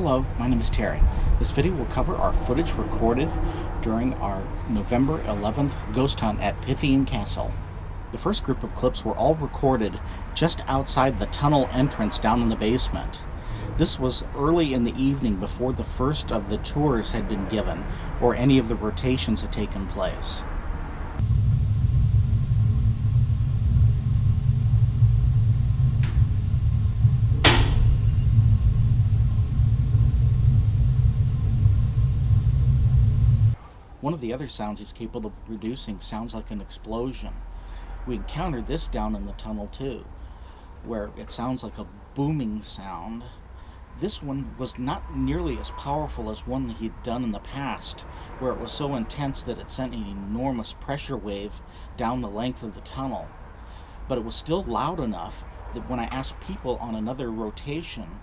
Hello, my name is Terry. This video will cover our footage recorded during our November 11th ghost hunt at Pythian Castle. The first group of clips were all recorded just outside the tunnel entrance down in the basement. This was early in the evening before the first of the tours had been given or any of the rotations had taken place. One of the other sounds he's capable of producing sounds like an explosion. We encountered this down in the tunnel too, where it sounds like a booming sound. This one was not nearly as powerful as one that he'd done in the past, where it was so intense that it sent an enormous pressure wave down the length of the tunnel. But it was still loud enough that when I asked people on another rotation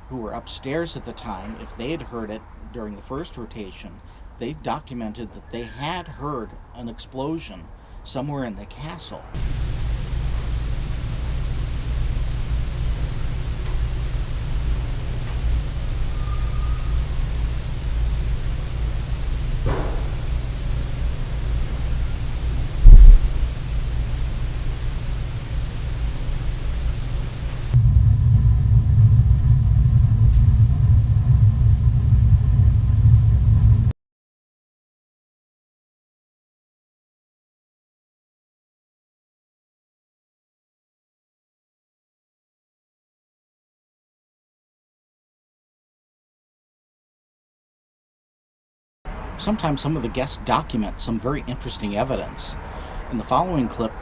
who were upstairs at the time if they had heard it during the first rotation, they documented that they had heard an explosion somewhere in the castle. Sometimes some of the guests document some very interesting evidence. In the following clip,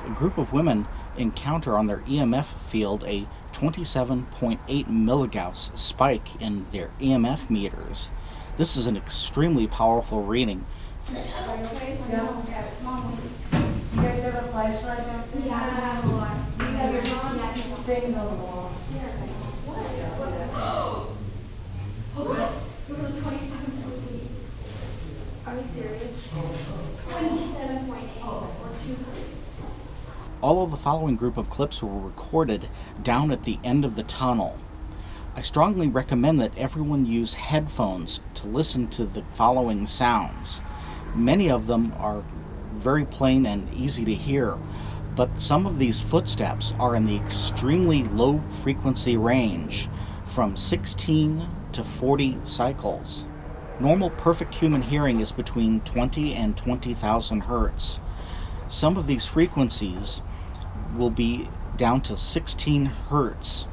a group of women encounter on their EMF field a 27.8 milligauss spike in their EMF meters. This is an extremely powerful reading. You guys have a flashlight out there? Yeah, I have a lot. You guys are gone? Yeah, I can walk. Things on the wall. What? We're going to 27.8. Are you serious? 27.8 or 200. All of the following group of clips were recorded down at the end of the tunnel. I strongly recommend that everyone use headphones to listen to the following sounds. Many of them are very plain and easy to hear, but some of these footsteps are in the extremely low frequency range, from 16 to 40 cycles. Normal perfect human hearing is between 20 and 20,000 hertz. Some of these frequencies will be down to 16 hertz.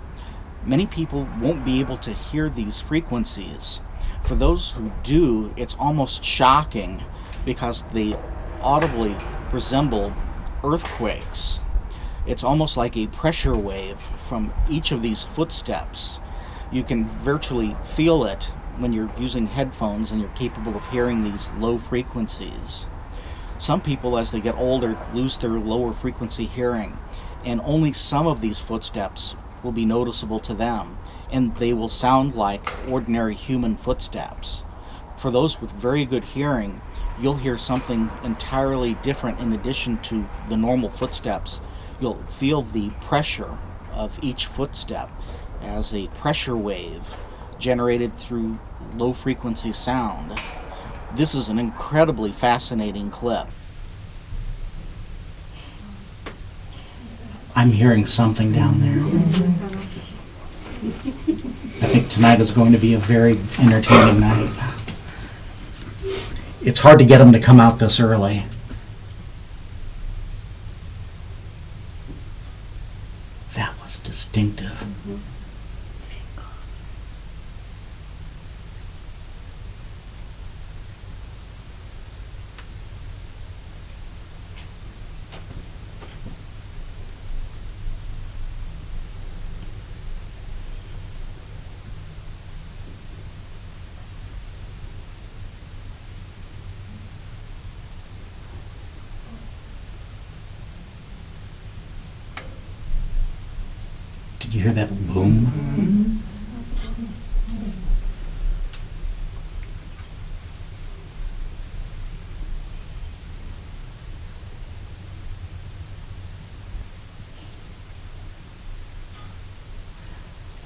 Many people won't be able to hear these frequencies. For those who do, it's almost shocking because they audibly resemble earthquakes. It's almost like a pressure wave from each of these footsteps. You can virtually feel it when you're using headphones and you're capable of hearing these low frequencies. Some people, as they get older, lose their lower frequency hearing, and only some of these footsteps will be noticeable to them, and they will sound like ordinary human footsteps. For those with very good hearing, you'll hear something entirely different in addition to the normal footsteps. You'll feel the pressure of each footstep as a pressure wave generated through low frequency sound. This is an incredibly fascinating clip. I'm hearing something down there. I think tonight is going to be a very entertaining night. It's hard to get them to come out this early. That was distinctive. Did you hear that boom? Mm-hmm.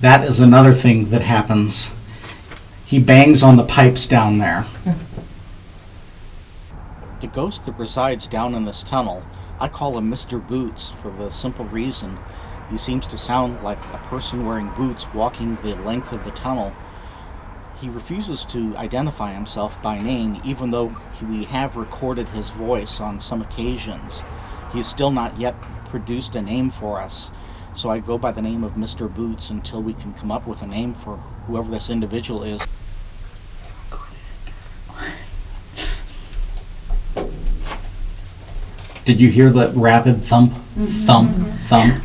That is another thing that happens He bangs on the pipes down there. The ghost that resides down in this tunnel, I call him Mr. Boots for the simple reason he seems to sound like a person wearing boots walking the length of the tunnel. He refuses to identify himself by name, even though we have recorded his voice on some occasions. He has still not yet produced a name for us, so I go by the name of Mr. Boots until we can come up with a name for whoever this individual is. Did you hear the rapid thump, thump, thump?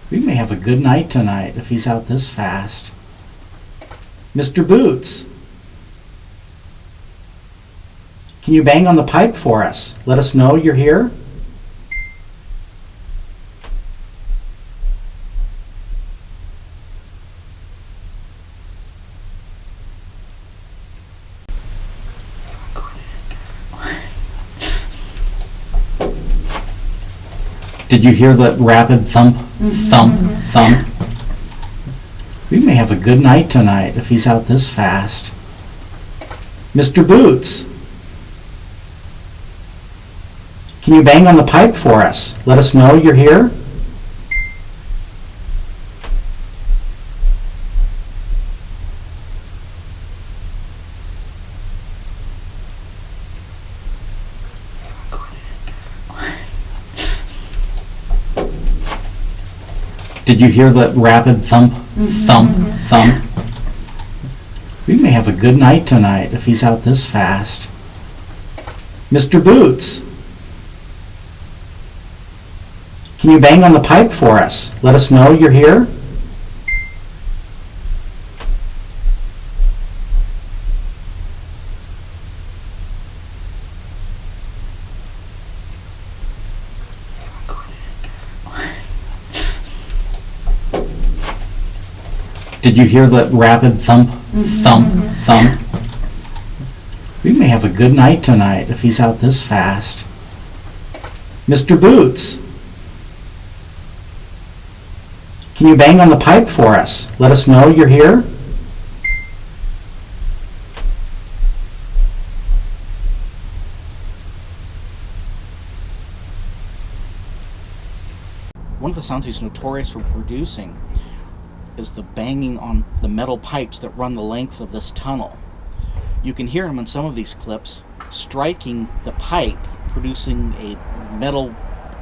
We may have a good night tonight if he's out this fast. Mr. Boots, can you bang on the pipe for us? Let us know you're here. Did you hear the rapid thump, thump, thump? We may have a good night tonight if he's out this fast. Mr. Boots, can you bang on the pipe for us? Let us know you're here. Did you hear the rapid thump, thump, thump? We may have a good night tonight if he's out this fast. Mr. Boots, can you bang on the pipe for us? Let us know you're here. Did you hear the rapid thump, thump, thump? We may have a good night tonight if he's out this fast. Mr. Boots, can you bang on the pipe for us? Let us know you're here. One of the sounds he's notorious for producing is the banging on the metal pipes that run the length of this tunnel. You can hear him in some of these clips striking the pipe, producing a metal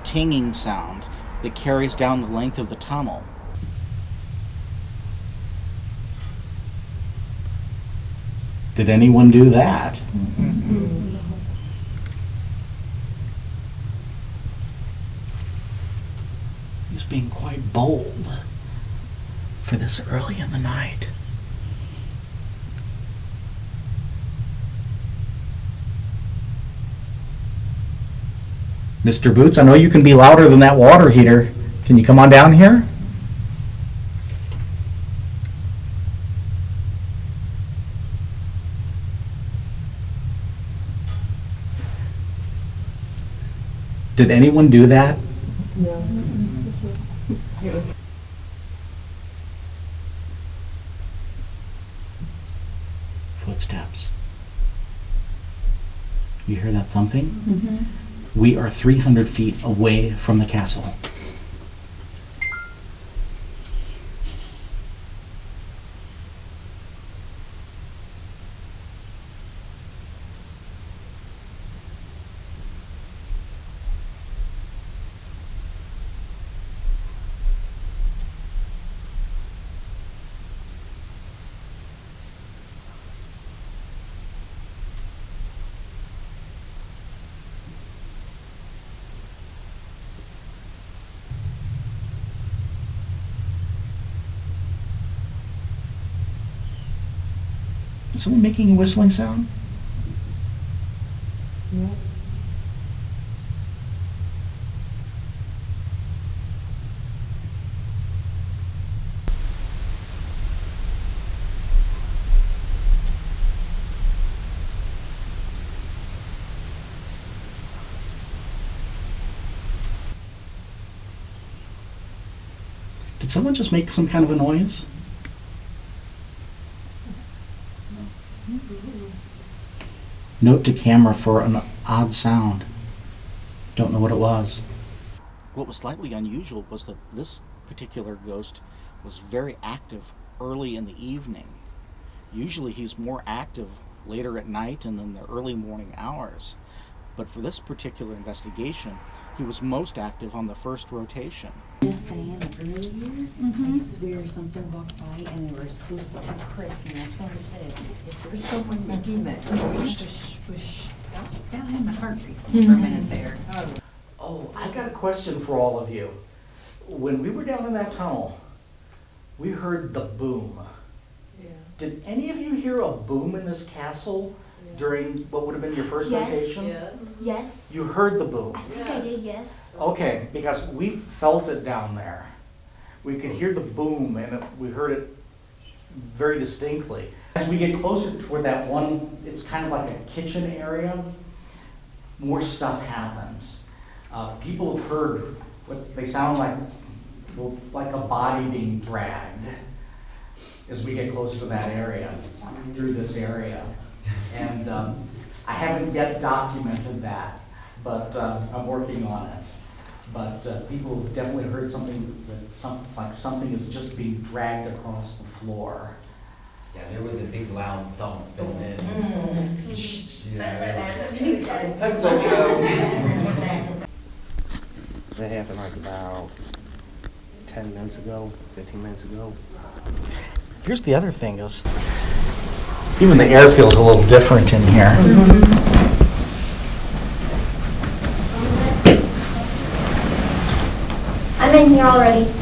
tinging sound that carries down the length of the tunnel. Did anyone do that? He's being quite bold for this early in the night. Mr. Boots, I know you can be louder than that water heater. Can you come on down here? Did anyone do that? No. Footsteps. You hear that thumping? Mm-hmm. We are 300 feet away from the castle. Is someone making a whistling sound? Yeah. Did someone just make some kind of a noise? Note to camera for an odd sound. Don't know what it was. What was slightly unusual was that this particular ghost was very active early in the evening. Usually he's more active later at night and in the early morning hours. But for this particular investigation, he was most active on the first rotation. Just saying, earlier, I swear something walked by and they were supposed to tell Chris, and that's what I said. Is there someone making that push? Down in my heart racing for a minute there. Oh, I got a question for all of you. When we were down in that tunnel, we heard the boom. Yeah. Did any of you hear a boom in this castle during what would have been your first Yes. rotation? Yes. Yes. You heard the boom. I think I did, yes. Okay, because we felt it down there. We could hear the boom and we heard it very distinctly. As we get closer toward that one, it's kind of like a kitchen area, more stuff happens. People have heard what they sound like a body being dragged as we get closer to that area, through this area. And I haven't yet documented that, but I'm working on it. But people have definitely heard something it's like something is just being dragged across the floor. Yeah, there was a big loud thump and then. That happened like about 10 minutes ago, 15 minutes ago. Here's the other thing is, even the air feels a little different in here. I'm in here already.